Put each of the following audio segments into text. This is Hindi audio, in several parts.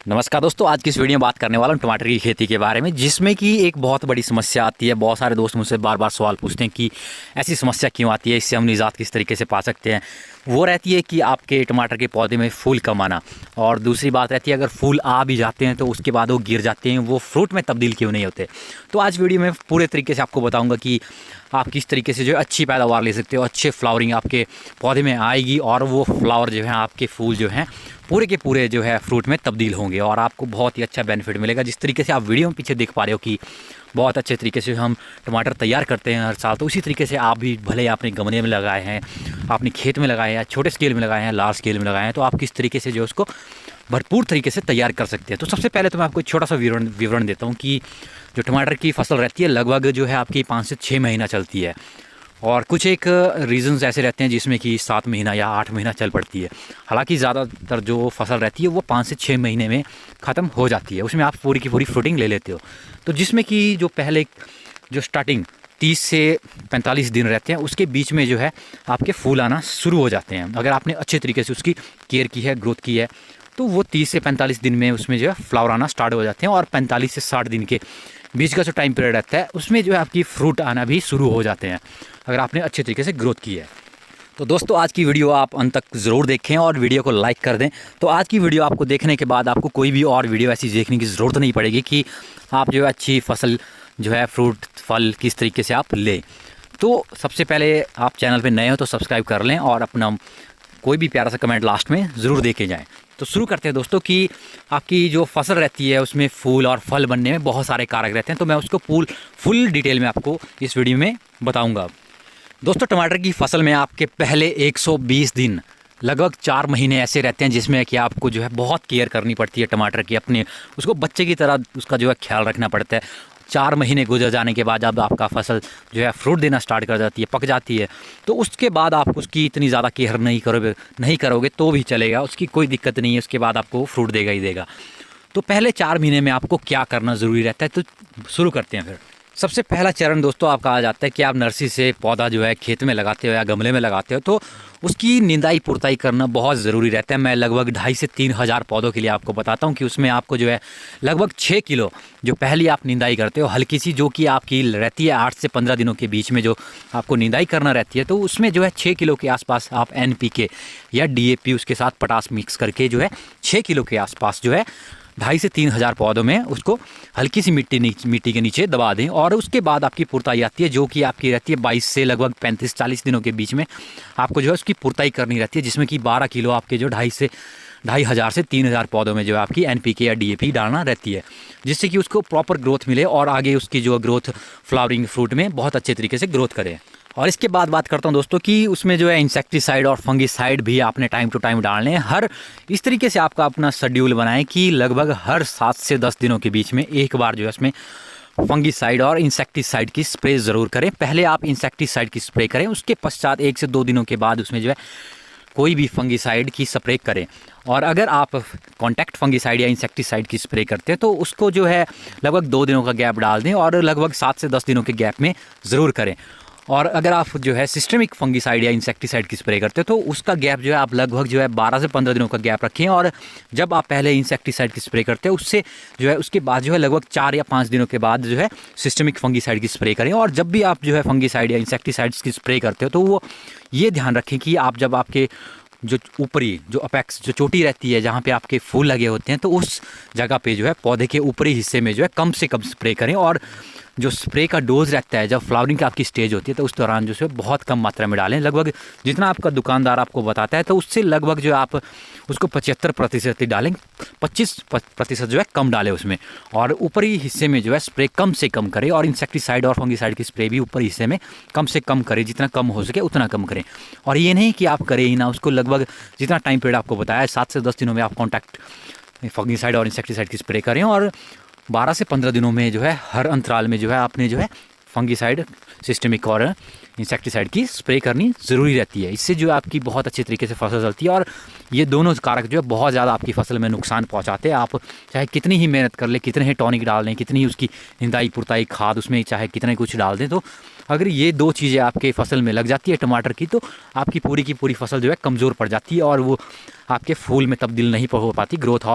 नमस्कार दोस्तों, आज की इस वीडियो में बात करने वाला हूँ टमाटर की खेती के बारे में, जिसमें कि एक बहुत बड़ी समस्या आती है। बहुत सारे दोस्त मुझसे बार बार सवाल पूछते हैं कि ऐसी समस्या क्यों आती है, इससे हम निजात किस तरीके से पा सकते हैं। वो रहती है कि आपके टमाटर के पौधे में फूल कम आना, और दूसरी बात रहती है अगर फूल आ भी जाते हैं तो उसके बाद वो गिर जाते हैं, वो फ्रूट में तब्दील क्यों नहीं होते। तो आज वीडियो में पूरे तरीके से आपको बताऊँगा कि आप किस तरीके से जो है अच्छी पैदावार ले सकते हो, अच्छे फ्लावरिंग आपके पौधे में आएगी और वो फ्लावर जो है आपके फूल जो हैं पूरे के पूरे जो है फ्रूट में तब्दील होंगे और आपको बहुत ही अच्छा बेनिफिट मिलेगा। जिस तरीके से आप वीडियो में पीछे देख पा रहे हो कि बहुत अच्छे तरीके से हम टमाटर तैयार करते हैं हर साल, तो उसी तरीके से आप भी भले आपने गमले में लगाए हैं, आपने खेत में लगाए हैं, छोटे स्केल में लगाए हैं, लार्ज स्केल में लगाए हैं, तो आप किस तरीके से जो उसको भरपूर तरीके से तैयार कर सकते हैं। तो सबसे पहले तो मैं आपको एक छोटा सा विवरण देता हूँ कि जो टमाटर की फसल रहती है लगभग जो है आपकी 5 से 6 महीना चलती है, और कुछ एक रीज़न्स ऐसे रहते हैं जिसमें कि 7 महीना या 8 महीना चल पड़ती है। हालांकि ज़्यादातर जो फसल रहती है वो 5 से 6 महीने में ख़त्म हो जाती है, उसमें आप पूरी की पूरी फ्रूटिंग ले लेते हो। तो जिसमें कि जो पहले जो स्टार्टिंग 30 से 45 दिन रहते हैं, उसके बीच में जो है आपके फूल आना शुरू हो जाते हैं। अगर आपने अच्छे तरीके से उसकी केयर की है, ग्रोथ की है, तो वो 30 से 45 दिन में उसमें जो है फ्लावर आना स्टार्ट हो जाते हैं, और 45 से 60 दिन के बीच का जो टाइम पीरियड रहता है उसमें जो है आपकी फ्रूट आना भी शुरू हो जाते हैं, अगर आपने अच्छे तरीके से ग्रोथ की है। तो दोस्तों, आज की वीडियो आप अंत तक ज़रूर देखें और वीडियो को लाइक कर दें। तो आज की वीडियो आपको देखने के बाद आपको कोई भी और वीडियो ऐसी देखने की ज़रूरत नहीं पड़ेगी कि आप जो है अच्छी फसल जो है फ्रूट फल किस तरीके से आप लें। तो सबसे पहले आप चैनल पे नए हो तो सब्सक्राइब कर लें और अपना कोई भी प्यारा सा कमेंट लास्ट में ज़रूर दे के जाएँ। तो शुरू करते हैं दोस्तों कि आपकी जो फसल रहती है उसमें फूल और फल बनने में बहुत सारे कारक रहते हैं, तो मैं उसको फुल डिटेल में आपको इस वीडियो में बताऊंगा। दोस्तों, टमाटर की फसल में आपके पहले 120 दिन लगभग 4 महीने ऐसे रहते हैं जिसमें कि आपको जो है बहुत केयर करनी पड़ती है टमाटर की, अपने उसको बच्चे की तरह उसका जो है ख्याल रखना पड़ता है। 4 महीने गुजर जाने के बाद जब आपका फसल जो है फ्रूट देना स्टार्ट कर जाती है, पक जाती है, तो उसके बाद आप उसकी इतनी ज़्यादा केयर नहीं करोगे तो भी चलेगा, उसकी कोई दिक्कत नहीं है, उसके बाद आपको फ्रूट देगा ही देगा। तो पहले 4 महीने में आपको क्या करना ज़रूरी रहता है, तो शुरू करते हैं। फिर सबसे पहला चरण दोस्तों आपका आ जाता है कि आप नर्सरी से पौधा जो है खेत में लगाते हो या गमले में लगाते हो, तो उसकी निंदाई पुरताई करना बहुत ज़रूरी रहता है। मैं लगभग 2,500 से 3,000 पौधों के लिए आपको बताता हूँ कि उसमें आपको जो है लगभग 6 किलो जो पहली आप निंदाई करते हो हल्की सी, जो कि आपकी रहती है 8 से 15 दिनों के बीच में जो आपको निंदाई करना रहती है, तो उसमें जो है 6 किलो के आसपास आप NPK या DAP उसके साथ पोटाश मिक्स करके जो है 6 किलो के आसपास जो है 2,500 से 3,000 पौधों में उसको हल्की सी मिट्टी के नीचे दबा दें। और उसके बाद आपकी पुरताई आती है जो कि आपकी रहती है 22 से लगभग 35-40 दिनों के बीच में आपको जो है उसकी पुरताई करनी रहती है, जिसमें कि 12 किलो आपके जो 2,500 से 3,000 पौधों में जो आपकी NPK या DAP डालना रहती है, जिससे कि उसको प्रॉपर ग्रोथ मिले और आगे उसकी जो ग्रोथ फ्लावरिंग फ्रूट में बहुत अच्छे तरीके से ग्रोथ करे। और इसके बाद बात करता हूँ दोस्तों कि उसमें जो है इंसेक्टिसाइड और फंगिसाइड भी आपने टाइम टू टाइम डालने हैं। हर इस तरीके से आपका अपना शेड्यूल बनाएं कि लगभग हर 7 से 10 दिनों के बीच में एक बार जो है उसमें फंगिसाइड और इंसेक्टिसाइड की स्प्रे ज़रूर करें। पहले आप इंसेक्टिसाइड की स्प्रे करें, उसके पश्चात 1 से 2 दिनों के बाद उसमें जो है कोई भी फंगिसाइड की स्प्रे करें। और अगर आप कॉन्टैक्ट फंगिसाइड या इंसेक्टिसाइड की स्प्रे करते हैं तो उसको जो है लगभग 2 दिनों का गैप डाल दें और लगभग 7 से 10 दिनों के गैप में ज़रूर करें। और अगर आप जो है सिस्टमिक फंगिसाइड या इंसेक्टिसाइड की स्प्रे करते हो तो उसका गैप जो है आप लगभग जो है 12 से 15 दिनों का गैप रखें। और जब आप पहले इंसेक्टिसाइड की स्प्रे करते हो उससे जो है उसके बाद जो है लगभग 4 या 5 दिनों के बाद जो है सिस्टमिक फंगिसाइड की स्प्रे करें। और जब भी आप जो है फंगिसाइड या इंसेक्टिसाइड्स की स्प्रे करते हो तो वो ये ध्यान रखें कि आप जब आपके जो ऊपरी जो अपेक्स जो चोटी रहती है जहाँ पे आपके फूल लगे होते हैं, तो उस जगह पे जो है पौधे के ऊपरी हिस्से में जो है कम से कम स्प्रे करें। और जो स्प्रे का डोज रहता है जब फ्लावरिंग की आपकी स्टेज होती है तो उस दौरान जो है बहुत कम मात्रा में डालें। लगभग जितना आपका दुकानदार आपको बताता है तो उससे लगभग जो आप उसको 75% ही डालें, 25% जो है कम डालें उसमें। और ऊपरी हिस्से में जो है स्प्रे कम से कम करें, और इंसेक्टिसाइड और फंगिसाइड की स्प्रे भी ऊपरी हिस्से में कम से कम करें, जितना कम हो सके उतना कम करें। और ये नहीं कि आप करें ही ना, उसको लगभग जितना टाइम पीरियड आपको बताया 7 से 10 दिनों में आप कॉन्टैक्ट फंगिसाइड और इंसेक्टिसाइड की स्प्रे करें। और 12 से 15 दिनों में जो है हर अंतराल में जो है आपने जो है फंगिसाइड सिस्टमिक और इंसेक्टिसाइड की स्प्रे करनी ज़रूरी रहती है। इससे जो है आपकी बहुत अच्छे तरीके से फसल चलती है। और ये दोनों कारक जो है बहुत ज़्यादा आपकी फसल में नुकसान पहुंचाते हैं। आप चाहे कितनी ही मेहनत कर ले, कितने ही टॉनिक डाल दें, कितनी ही उसकी निंदाई पुरताई खाद उसमें चाहे कितने कुछ डाल दें, तो अगर ये 2 चीज़ें आपके फसल में लग जाती है टमाटर की, तो आपकी पूरी की पूरी फसल जो है कमज़ोर पड़ जाती है और वो आपके फूल में तब्दील नहीं हो पाती ग्रोथ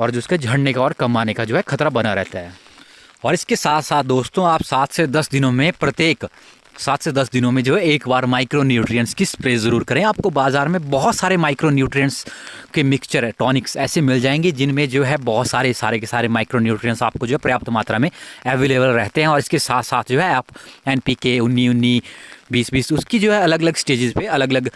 और जो उसके झड़ने का और कम आने का जो है खतरा बना रहता है। और इसके साथ साथ दोस्तों आप 7 से 10 दिनों में प्रत्येक 7 से 10 दिनों में जो है एक बार माइक्रो न्यूट्रिएंट्स की स्प्रे ज़रूर करें। आपको बाज़ार में बहुत सारे माइक्रो न्यूट्रिएंट्स के मिक्सचर है, टॉनिक्स ऐसे मिल जाएंगे जिनमें जो है बहुत सारे के सारे माइक्रो न्यूट्रिएंट्स आपको जो है पर्याप्त मात्रा में अवेलेबल रहते हैं। और इसके साथ साथ जो है आप NPK 19-19 20-20 उसकी जो है अलग अलग स्टेजेस पे अलग अलग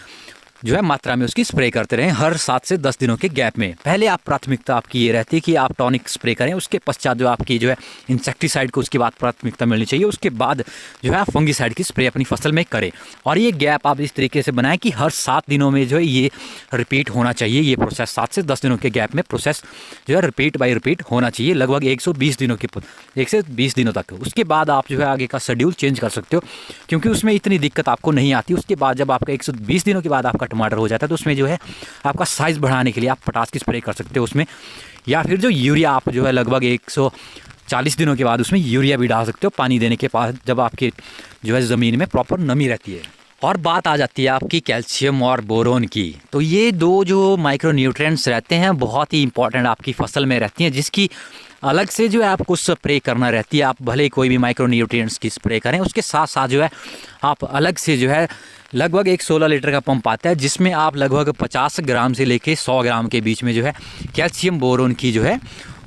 जो है मात्रा में उसकी स्प्रे करते रहें हर 7 से 10 दिनों के गैप में। पहले आप प्राथमिकता आपकी ये रहती है कि आप टॉनिक स्प्रे करें, उसके पश्चात जो आपकी जो है इंसेक्टिसाइड को उसके बाद प्राथमिकता मिलनी चाहिए, उसके बाद जो है आप फंगिसाइड की स्प्रे अपनी फसल में करें। और ये गैप आप इस तरीके से बनाएं कि हर 7 दिनों में जो है ये रिपीट होना चाहिए। ये प्रोसेस 7 से 10 दिनों के गैप में प्रोसेस जो है रिपीट बाई रिपीट होना चाहिए लगभग 120 दिनों के 1 से 20 दिनों तक। उसके बाद आप जो है आगे का शेड्यूल चेंज कर सकते हो क्योंकि उसमें इतनी दिक्कत आपको नहीं आती। उसके बाद जब आपका 120 दिनों के बाद आपका टमाटर हो जाता है तो उसमें जो है आपका साइज़ बढ़ाने के लिए आप पोटाश की स्प्रे कर सकते हो उसमें, या फिर जो यूरिया आप जो है लगभग 140 दिनों के बाद उसमें यूरिया भी डाल सकते हो पानी देने के बाद जब आपके जो है ज़मीन में प्रॉपर नमी रहती है। और बात आ जाती है आपकी कैल्शियम और बोरोन की, तो ये दो जो माइक्रो न्यूट्रिएंट्स रहते हैं बहुत ही इंपॉर्टेंट आपकी फसल में रहती हैं, जिसकी अलग से जो है आपको स्प्रे करना रहती है। आप भले ही कोई भी माइक्रो न्यूट्रिएंट्स की स्प्रे करें, उसके साथ साथ जो है आप अलग से जो है लगभग एक 16 लीटर का पंप आता है जिसमें आप लगभग 50 ग्राम से लेके 100 ग्राम के बीच में जो है कैल्शियम बोरोन की जो है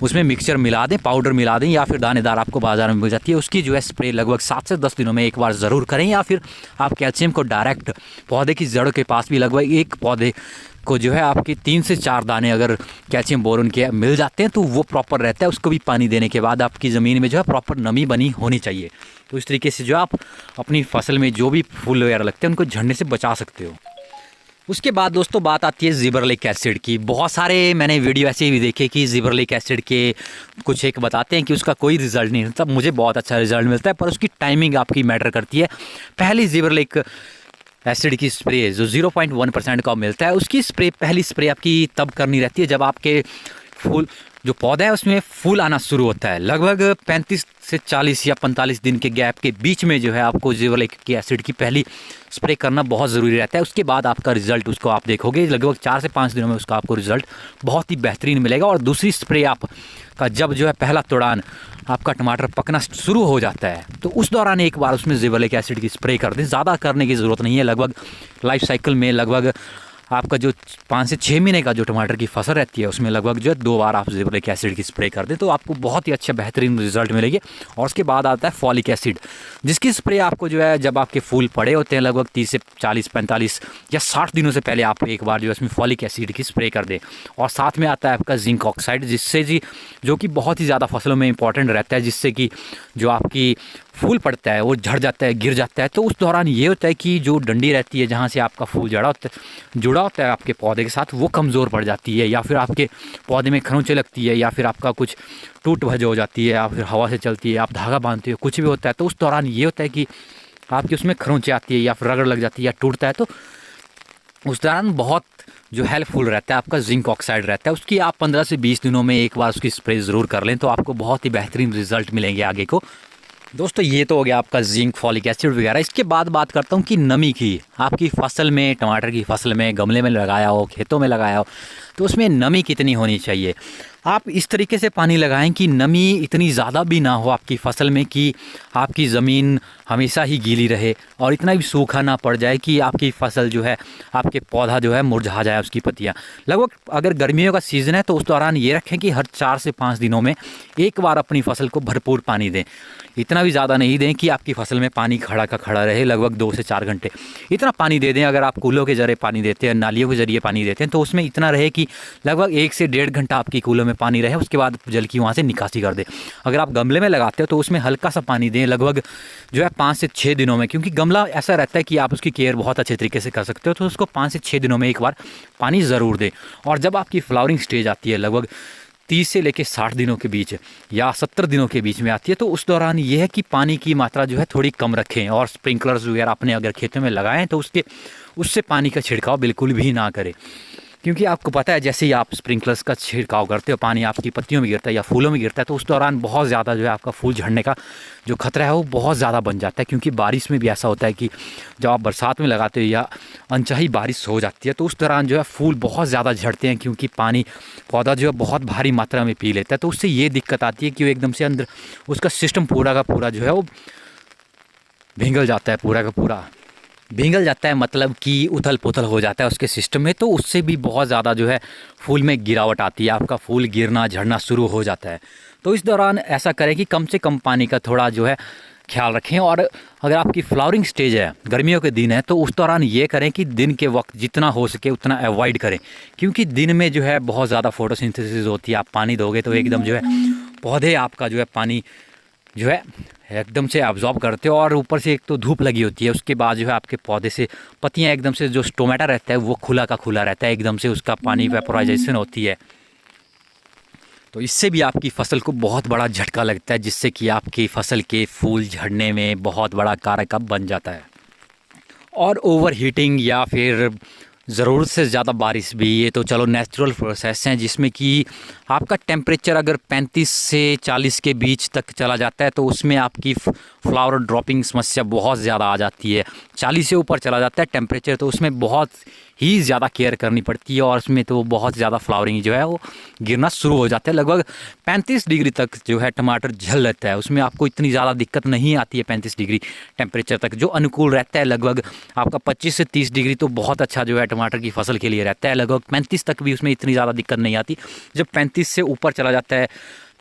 उसमें मिक्सचर मिला दें, पाउडर मिला दें, या फिर दानेदार आपको बाज़ार में मिल जाती है। उसकी जो है स्प्रे लगभग 7 से 10 दिनों में एक बार ज़रूर करें, या फिर आप कैल्शियम को डायरेक्ट पौधे की जड़ों के पास भी लगभग एक पौधे को जो है आपकी 3 से 4 दाने अगर कैल्शियम बोरोन के मिल जाते हैं तो वो प्रॉपर रहता है। उसको भी पानी देने के बाद आपकी ज़मीन में जो है प्रॉपर नमी बनी होनी चाहिए। तो इस तरीके से जो आप अपनी फसल में जो भी फूल वगैरह लगते हैं उनको झड़ने से बचा सकते हो। उसके बाद दोस्तों बात आती है जिबरेलिक एसिड की। बहुत सारे मैंने वीडियो ऐसे भी देखे कि जिबरेलिक एसिड के कुछ एक बताते हैं कि उसका कोई रिजल्ट नहीं मिलता। मुझे बहुत अच्छा रिजल्ट मिलता है, पर उसकी टाइमिंग आपकी मैटर करती है। पहली जिबरेलिक एसिड की स्प्रे जो 0.1% का मिलता है, उसकी स्प्रे पहली स्प्रे आपकी तब करनी रहती है जब आपके फूल जो पौधा है उसमें फूल आना शुरू होता है। लगभग 35 से 40 या 45 दिन के गैप के बीच में जो है आपको जिबरेलिक एसिड की पहली स्प्रे करना बहुत ज़रूरी रहता है। उसके बाद आपका रिजल्ट उसको आप देखोगे लगभग 4 से 5 दिनों में उसका आपको रिजल्ट बहुत ही बेहतरीन मिलेगा। और दूसरी स्प्रे आप का जब जो है पहला तोड़ान आपका टमाटर पकना शुरू हो जाता है तो उस दौरान एक बार उसमें जिबरेलिक एसिड की स्प्रे कर दें। ज़्यादा करने की ज़रूरत नहीं है। लगभग लाइफ साइकिल में लगभग आपका जो 5 से 6 महीने का जो टमाटर की फसल रहती है उसमें लगभग जो है 2 बार आप जिबरेलिक एसिड की स्प्रे कर दें तो आपको बहुत ही अच्छा बेहतरीन रिजल्ट मिलेगी। और उसके बाद आता है फॉलिक एसिड, जिसकी स्प्रे आपको जो है जब आपके फूल पड़े होते हैं लगभग 30 से 40 45 या 60 दिनों से पहले आप एक बार जो है इसमें फॉलिक एसिड की स्प्रे कर दें। और साथ में आता है आपका जिंक ऑक्साइड, जिससे जी जो कि बहुत ही ज़्यादा फसलों में इंपॉर्टेंट रहता है, जिससे कि जो आपकी फूल पड़ता है वो झड़ जाता है, गिर जाता है। तो उस दौरान ये होता है कि जो डंडी रहती है जहाँ से आपका फूल जुड़ा होता है आपके पौधे के साथ, वो कमज़ोर पड़ जाती है, या फिर आपके पौधे में खरोंचे लगती है, या फिर आपका कुछ टूट भज हो जाती है, या फिर हवा से चलती है, आप धागा बांधते हो, कुछ भी होता है। तो उस दौरान ये होता है कि आपकी उसमें खरोंचे आती है या फिर रगड़ लग जाती है या टूटता है। तो उस दौरान बहुत जो हेल्पफुल रहता है आपका जिंक ऑक्साइड रहता है, उसकी आप 15 से 20 दिनों में एक बार उसकी स्प्रे ज़रूर कर लें तो आपको बहुत ही बेहतरीन रिजल्ट मिलेंगे आगे को। दोस्तों ये तो हो गया आपका जिंक, फॉलिक एसिड वगैरह। इसके बाद बात करता हूँ कि नमी की। आपकी फसल में, टमाटर की फसल में, गमले में लगाया हो, खेतों में लगाया हो, तो उसमें नमी कितनी होनी चाहिए। आप इस तरीके से पानी लगाएं कि नमी इतनी ज़्यादा भी ना हो आपकी फसल में कि आपकी ज़मीन हमेशा ही गीली रहे, और इतना भी सूखा ना पड़ जाए कि आपकी फसल जो है, आपके पौधा जो है मुरझा जाए उसकी पत्तियाँ। लगभग अगर गर्मियों का सीज़न है तो उस दौरान ये रखें कि हर 4 से 5 दिनों में एक बार अपनी फसल को भरपूर पानी दें। इतना भी ज़्यादा नहीं दें कि आपकी फसल में पानी खड़ा का खड़ा रहे, लगभग 2 से 4 घंटे इतना पानी दे दें। अगर आप कूलों के जरिए पानी देते हैं, नालियों के ज़रिए पानी देते हैं, तो उसमें इतना रहे कि लगभग 1 से 1.5 घंटा आपकी कूलों में पानी रहे, उसके बाद जल की वहाँ से निकासी कर दें। अगर आप गमले में लगाते हो तो उसमें हल्का सा पानी दें, लगभग जो है 5 से 6 दिनों में, क्योंकि गमला ऐसा रहता है कि आप उसकी केयर बहुत अच्छे तरीके से कर सकते हो, तो उसको 5 से 6 दिनों में एक बार पानी ज़रूर दें। और जब आपकी फ्लावरिंग स्टेज आती है लगभग 30 से लेकर 60 दिनों के बीच या 70 दिनों के बीच में आती है, तो उस दौरान ये है कि पानी की मात्रा जो है थोड़ी कम रखें, और स्प्रिंकलर्स वगैरह अपने अगर खेतों में लगाएं तो उससे पानी का छिड़काव बिल्कुल भी ना करें, क्योंकि आपको पता है जैसे ही आप स्प्रिंकलर्स का छिड़काव करते हो, पानी आपकी पत्तियों में गिरता है या फूलों में गिरता है, तो उस दौरान बहुत ज़्यादा जो है आपका फूल झड़ने का जो खतरा है वो बहुत ज़्यादा बन जाता है। क्योंकि बारिश में भी ऐसा होता है कि जब आप बरसात में लगाते हो या अनचाही बारिश हो जाती है तो उस दौरान जो है फूल बहुत ज़्यादा झड़ते हैं, क्योंकि पानी पौधा जो है बहुत भारी मात्रा में पी लेता है। तो उससे ये दिक्कत आती है कि वो एकदम से अंदर उसका सिस्टम पूरा का पूरा जो है वो भींगल जाता है, पूरा का पूरा भींगल जाता है, मतलब कि उथल पुथल हो जाता है उसके सिस्टम में। तो उससे भी बहुत ज़्यादा जो है फूल में गिरावट आती है, आपका फूल गिरना झड़ना शुरू हो जाता है। तो इस दौरान ऐसा करें कि कम से कम पानी का थोड़ा जो है ख्याल रखें। और अगर आपकी फ्लावरिंग स्टेज है, गर्मियों के दिन है, तो उस दौरान ये करें कि दिन के वक्त जितना हो सके उतना अवॉइड करें, क्योंकि दिन में जो है बहुत ज़्यादा फोटोसिंथेसिस होती है। आप पानी दोगे तो एकदम जो है पौधे आपका जो है पानी जो है एकदम से एब्जॉर्ब करते हो, और ऊपर से एक तो धूप लगी होती है, उसके बाद जो है आपके पौधे से पत्तियां एकदम से जो स्टोमेटा रहता है वो खुला का खुला रहता है, एकदम से उसका पानी वेपोराइजेशन होती है। तो इससे भी आपकी फसल को बहुत बड़ा झटका लगता है, जिससे कि आपकी फसल के फूल झड़ने में बहुत बड़ा कारक बन जाता है। और ओवर हीटिंग या फिर ज़रूरत से ज़्यादा बारिश भी, ये तो चलो नेचुरल प्रोसेस हैं, जिसमें कि आपका टेम्परेचर अगर 35 से 40 के बीच तक चला जाता है तो उसमें आपकी फ्लावर ड्रॉपिंग समस्या बहुत ज़्यादा आ जाती है। 40 से ऊपर चला जाता है टेम्परेचर तो उसमें बहुत ही ज़्यादा केयर करनी पड़ती है, और उसमें तो बहुत ज़्यादा फ्लावरिंग जो है वो गिरना शुरू हो जाता है। लगभग 35 डिग्री तक जो है टमाटर झल रहता है, उसमें आपको इतनी ज़्यादा दिक्कत नहीं आती है। 35 डिग्री टेम्परेचर तक जो अनुकूल रहता है, लगभग आपका 25 से 30 डिग्री तो बहुत अच्छा जो है टमाटर की फसल के लिए रहता है। लगभग 35 तक भी उसमें इतनी ज़्यादा दिक्कत नहीं आती। जब 35 से ऊपर चला जाता है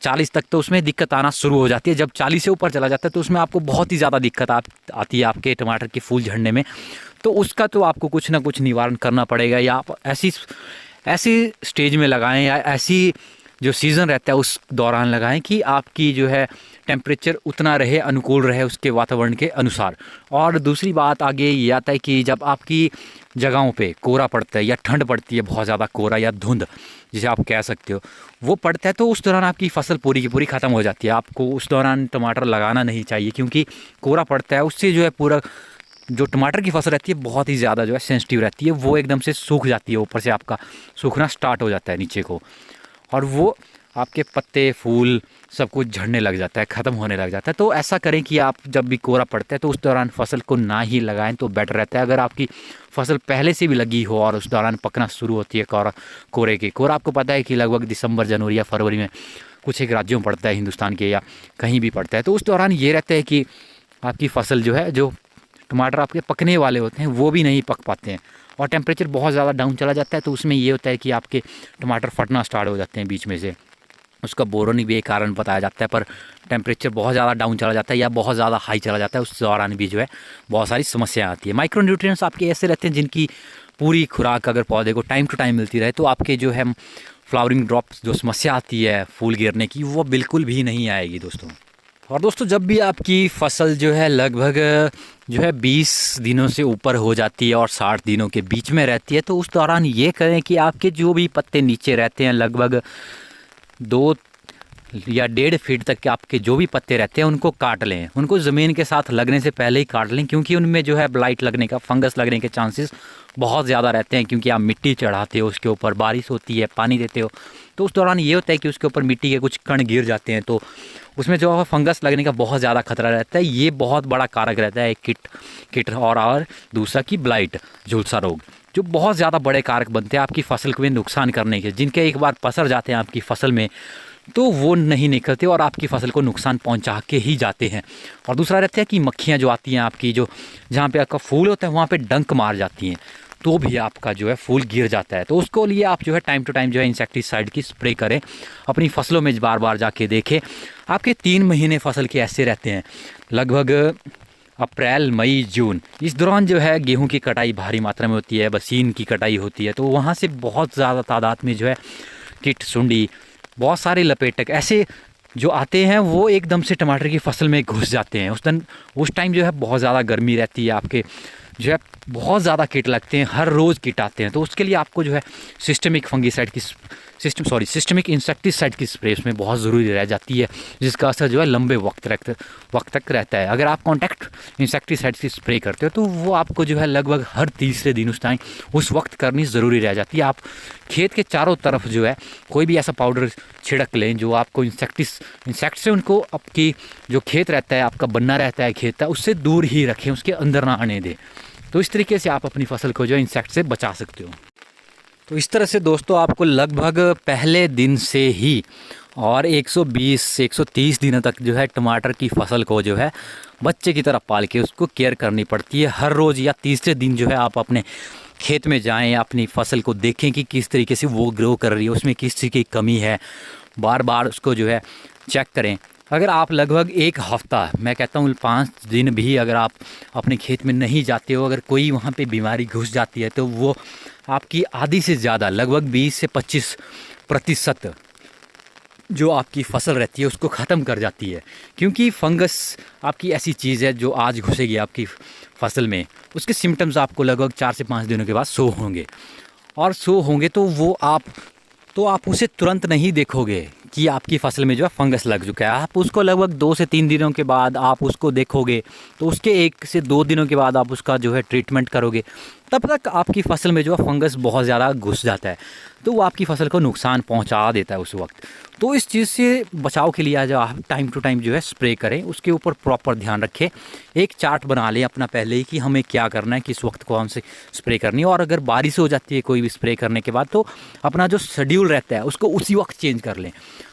40 तक तो उसमें दिक्कत आना शुरू हो जाती है। जब 40 से ऊपर चला जाता है तो उसमें आपको बहुत ही ज़्यादा दिक्कत आती है आपके टमाटर के फूल झड़ने में। तो उसका तो आपको कुछ ना कुछ निवारण करना पड़ेगा, या आप ऐसी स्टेज में लगाएं या ऐसी जो सीज़न रहता है उस दौरान लगाएं कि आपकी जो है टेम्परेचर उतना रहे, अनुकूल रहे उसके वातावरण के अनुसार। और दूसरी बात आगे ये आता है कि जब आपकी जगहों पे कोहरा पड़ता है या ठंड पड़ती है, बहुत ज़्यादा कोहरा या धुंध जिसे आप कह सकते हो, वो पड़ता है तो उस दौरान आपकी फसल पूरी की पूरी ख़त्म हो जाती है। आपको उस दौरान टमाटर लगाना नहीं चाहिए, क्योंकि कोहरा पड़ता है उससे जो है पूरा जो टमाटर की फसल रहती है बहुत ही ज़्यादा जो है सेंसिटिव रहती है, वो एकदम से सूख जाती है, ऊपर से आपका सूखना स्टार्ट हो जाता है नीचे को, और वो आपके पत्ते फूल सब कुछ झड़ने लग जाता है, ख़त्म होने लग जाता है। तो ऐसा करें कि आप जब भी कोहरा पड़ता है तो उस दौरान फसल को ना ही लगाएं तो बेटर रहता है। अगर आपकी फसल पहले से भी लगी हो और उस दौरान पकना शुरू होती है कोहरा आपको पता है कि लगभग दिसंबर जनवरी या फरवरी में कुछ एक राज्यों में पड़ता है हिंदुस्तान के, या कहीं भी पड़ता है। तो उस दौरान ये रहता है कि आपकी फसल जो है, जो टमाटर आपके पकने वाले होते हैं वो भी नहीं पक पाते हैं, और टेम्परेचर बहुत ज़्यादा डाउन चला जाता है तो उसमें ये होता है कि आपके टमाटर फटना स्टार्ट हो जाते हैं बीच में से। उसका बोरोन भी एक कारण बताया जाता है, पर टेम्परेचर बहुत ज़्यादा डाउन चला जाता है या बहुत ज़्यादा हाई चला जाता है, उस दौरान भी जो है बहुत सारी समस्याएं आती है। माइक्रो न्यूट्रिएंट्स आपके ऐसे रहते हैं जिनकी पूरी खुराक अगर पौधे को टाइम टू टाइम मिलती रहे तो आपके जो है फ्लावरिंग ड्रॉप्स जो समस्या आती है फूल गिरने की, वो बिल्कुल भी नहीं आएगी दोस्तों। और दोस्तों जब भी आपकी फसल जो है लगभग जो है 20 दिनों से ऊपर हो जाती है और 60 दिनों के बीच में रहती है, तो उस दौरान ये करें कि आपके जो भी पत्ते नीचे रहते हैं, लगभग 2 या 1.5 फीट तक के आपके जो भी पत्ते रहते हैं उनको काट लें। उनको ज़मीन के साथ लगने से पहले ही काट लें, क्योंकि उनमें जो है ब्लाइट लगने का, फंगस लगने के चांसेस बहुत ज़्यादा रहते हैं, क्योंकि आप मिट्टी चढ़ाते हो, उसके ऊपर बारिश होती है, पानी देते हो, तो उस दौरान ये होता है कि उसके ऊपर मिट्टी के कुछ कण गिर जाते हैं, तो उसमें जो है फंगस लगने का बहुत ज़्यादा खतरा रहता है। ये बहुत बड़ा कारक रहता है किट और दूसरा की ब्लाइट, झुलसा रोग, जो बहुत ज़्यादा बड़े कारक बनते हैं आपकी फसल को नुकसान करने के, जिनके एक बार पसर जाते हैं आपकी फसल में तो वो नहीं निकलते और आपकी फसल को नुकसान पहुंचा के ही जाते हैं। और दूसरा रहता है कि मक्खियाँ जो आती हैं आपकी, जो जहाँ पे आपका फूल होता है वहाँ पे डंक मार जाती हैं, तो भी आपका जो है फूल गिर जाता है। तो उसको लिए आप जो है टाइम टू टाइम जो है इंसेक्टिसाइड की स्प्रे करें, अपनी फसलों में बार बार जाके देखें। आपके 3 महीने फसल के ऐसे रहते हैं, लगभग अप्रैल मई जून, इस दौरान जो है गेहूं की कटाई भारी मात्रा में होती है, बसीन की कटाई होती है, तो वहाँ से बहुत ज़्यादा तादाद में जो है कीट, सुंडी, बहुत सारे लपेटक ऐसे जो आते हैं वो एकदम से टमाटर की फसल में घुस जाते हैं। उस टाइम जो है बहुत ज़्यादा गर्मी रहती है, आपके जो है बहुत ज़्यादा कीट लगते हैं, हर रोज़ कीट आते हैं। तो उसके लिए आपको जो है सिस्टेमिक फंगीसाइड की सिस्टमिक इंसेक्टिसाइड की स्प्रे उसमें बहुत ज़रूरी रह जाती है, जिसका असर जो है लंबे वक्त तक रहता है। अगर आप कॉन्टैक्ट इंसेक्टिसाइड की स्प्रे करते हो तो वो आपको जो है लगभग हर तीसरे दिन उस वक्त करनी ज़रूरी रह जाती है। आप खेत के चारों तरफ जो है कोई भी ऐसा पाउडर छिड़क लें जो आपको इंसेक्ट से उनको आपकी जो खेत रहता है, आपका बनना रहता है खेत का, उससे दूर ही रखें, उसके अंदर ना आने दें। तो इस तरीके से आप अपनी फसल को जो है इंसेक्ट से बचा सकते हो। तो इस तरह से दोस्तों आपको लगभग पहले दिन से ही और 120 से 130 दिनों तक जो है टमाटर की फसल को जो है बच्चे की तरह पाल के उसको केयर करनी पड़ती है। हर रोज़ या तीसरे दिन जो है आप अपने खेत में जाएं, अपनी फसल को देखें कि किस तरीके से वो ग्रो कर रही है, उसमें किस चीज़ की कमी है, बार बार उसको जो है चेक करें। अगर आप लगभग एक हफ़्ता, मैं कहता हूँ 5 दिन भी अगर आप अपने खेत में नहीं जाते हो, अगर कोई वहाँ पे बीमारी घुस जाती है तो वो आपकी आधी से ज़्यादा लगभग 20 से 25% जो आपकी फसल रहती है उसको ख़त्म कर जाती है। क्योंकि फंगस आपकी ऐसी चीज़ है जो आज घुसेगी आपकी फसल में, उसके सिम्टम्स आपको लगभग 4 से 5 दिनों के बाद शो होंगे तो आप उसे तुरंत नहीं देखोगे कि आपकी फसल में जो है फंगस लग चुका है। आप उसको लगभग 2 से 3 दिनों के बाद आप उसको देखोगे, तो उसके 1 से 2 दिनों के बाद आप उसका जो है ट्रीटमेंट करोगे। तब तक आपकी फसल में जो है फंगस बहुत ज़्यादा घुस जाता है, तो वो आपकी फसल को नुकसान पहुंचा देता है उस वक्त। तो इस चीज़ से बचाव के लिए आज आप टाइम टू टाइम जो है स्प्रे करें, उसके ऊपर प्रॉपर ध्यान रखें। एक चार्ट बना लें अपना पहले ही कि हमें क्या करना है, किस वक्त कौन से स्प्रे करनी है। और अगर बारिश हो जाती है कोई भी स्प्रे करने के बाद, तो अपना जो शेड्यूल रहता है उसको उसी वक्त चेंज कर लें।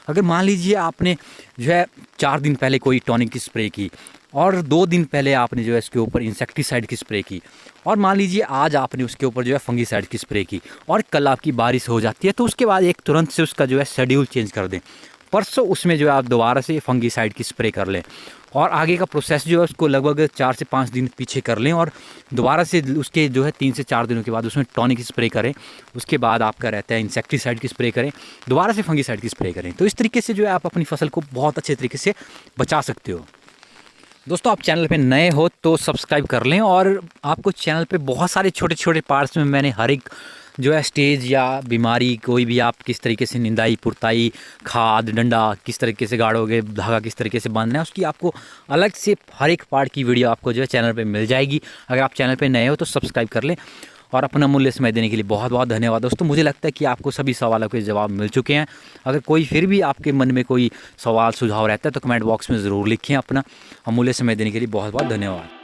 अगर मान लीजिए आपने जो है 4 दिन पहले कोई टॉनिक की स्प्रे की और 2 दिन पहले आपने जो है इसके ऊपर इंसेक्टिसाइड की स्प्रे की, और मान लीजिए आज आपने उसके ऊपर जो है फंगीसाइड की स्प्रे की और कल आपकी बारिश हो जाती है, तो उसके बाद एक तुरंत से उसका जो है शेड्यूल चेंज कर दें। परसों उसमें जो है आप दोबारा से फंगीसाइड की स्प्रे कर लें और आगे का प्रोसेस जो है उसको लगभग 4 से 5 दिन पीछे कर लें और दोबारा से उसके जो है 3 से 4 दिनों के बाद उसमें टॉनिक की स्प्रे करें। उसके बाद आपका रहता है इंसेक्टिसाइड की स्प्रे करें, दोबारा से फंगीसाइड की स्प्रे करें। तो इस तरीके से जो है आप अपनी फसल को बहुत अच्छे तरीके से बचा सकते हो। दोस्तों, आप चैनल पे नए हो तो सब्सक्राइब कर लें, और आपको चैनल पे बहुत सारे छोटे छोटे पार्ट्स में मैंने हर एक जो है स्टेज या बीमारी, कोई भी आप किस तरीके से निंदाई पुरताई, खाद, डंडा किस तरीके से गाड़ोगे, धागा किस तरीके से बांधना है, उसकी आपको अलग से हर एक पार्ट की वीडियो आपको जो है चैनल पे मिल जाएगी। अगर आप चैनल पे नए हो तो सब्सक्राइब कर लें, और अपना मूल्य समय देने के लिए बहुत बहुत धन्यवाद। दोस्तों, मुझे लगता है कि आपको सभी सवालों के जवाब मिल चुके हैं। अगर कोई फिर भी आपके मन में कोई सवाल सुझाव रहता है तो कमेंट बॉक्स में ज़रूर लिखें अपना। अमूल्य समय देने के लिए बहुत बहुत धन्यवाद।